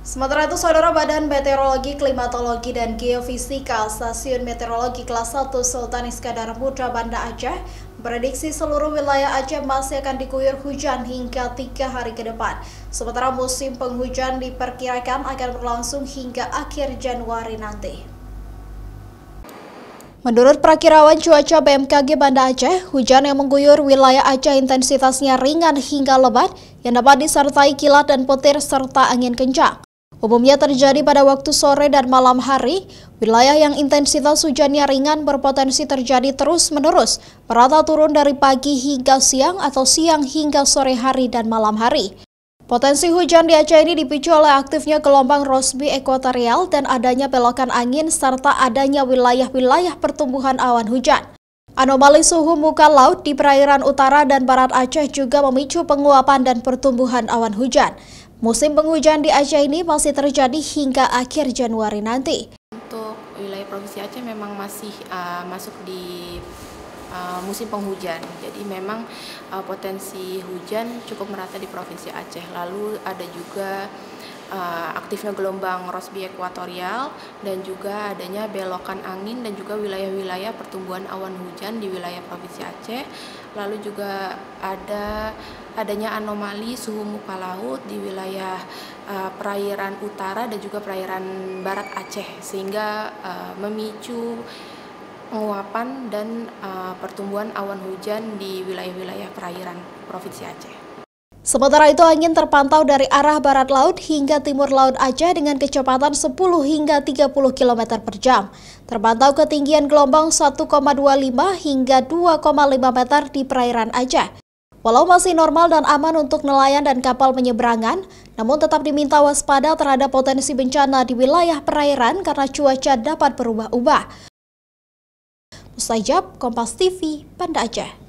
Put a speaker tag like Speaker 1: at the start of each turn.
Speaker 1: Sementara itu, Saudara, Badan Meteorologi, Klimatologi, dan Geofisika Stasiun Meteorologi Kelas 1 Sultan Iskandar Muda Banda Aceh prediksi seluruh wilayah Aceh masih akan diguyur hujan hingga 3 hari ke depan. Sementara musim penghujan diperkirakan akan berlangsung hingga akhir Januari nanti. Menurut Prakirawan Cuaca BMKG Banda Aceh, hujan yang mengguyur wilayah Aceh intensitasnya ringan hingga lebat yang dapat disertai kilat dan petir serta angin kencang. Umumnya terjadi pada waktu sore dan malam hari. Wilayah yang intensitas hujannya ringan berpotensi terjadi terus-menerus, merata turun dari pagi hingga siang atau siang hingga sore hari dan malam hari. Potensi hujan di Aceh ini dipicu oleh aktifnya gelombang Rossby ekuatorial dan adanya belokan angin serta adanya wilayah-wilayah pertumbuhan awan hujan. Anomali suhu muka laut di perairan utara dan barat Aceh juga memicu penguapan dan pertumbuhan awan hujan. Musim penghujan di Aceh ini masih terjadi hingga akhir Januari nanti.
Speaker 2: Untuk wilayah Provinsi Aceh memang masih masuk di musim penghujan, jadi memang potensi hujan cukup merata di Provinsi Aceh. Lalu ada juga aktifnya gelombang Rossby ekuatorial dan juga adanya belokan angin dan juga wilayah-wilayah pertumbuhan awan hujan di wilayah Provinsi Aceh. Lalu juga adanya anomali suhu muka laut di wilayah perairan utara dan juga perairan barat Aceh, sehingga memicu penguapan dan pertumbuhan awan hujan di wilayah-wilayah perairan Provinsi Aceh.
Speaker 1: Sementara itu, angin terpantau dari arah barat laut hingga timur laut Aceh dengan kecepatan 10 hingga 30 km per jam. Terpantau ketinggian gelombang 1,25 hingga 2,5 meter di perairan Aceh. Walau masih normal dan aman untuk nelayan dan kapal penyeberangan, namun tetap diminta waspada terhadap potensi bencana di wilayah perairan karena cuaca dapat berubah-ubah. Mustajab, Kompas TV, Banda Aceh.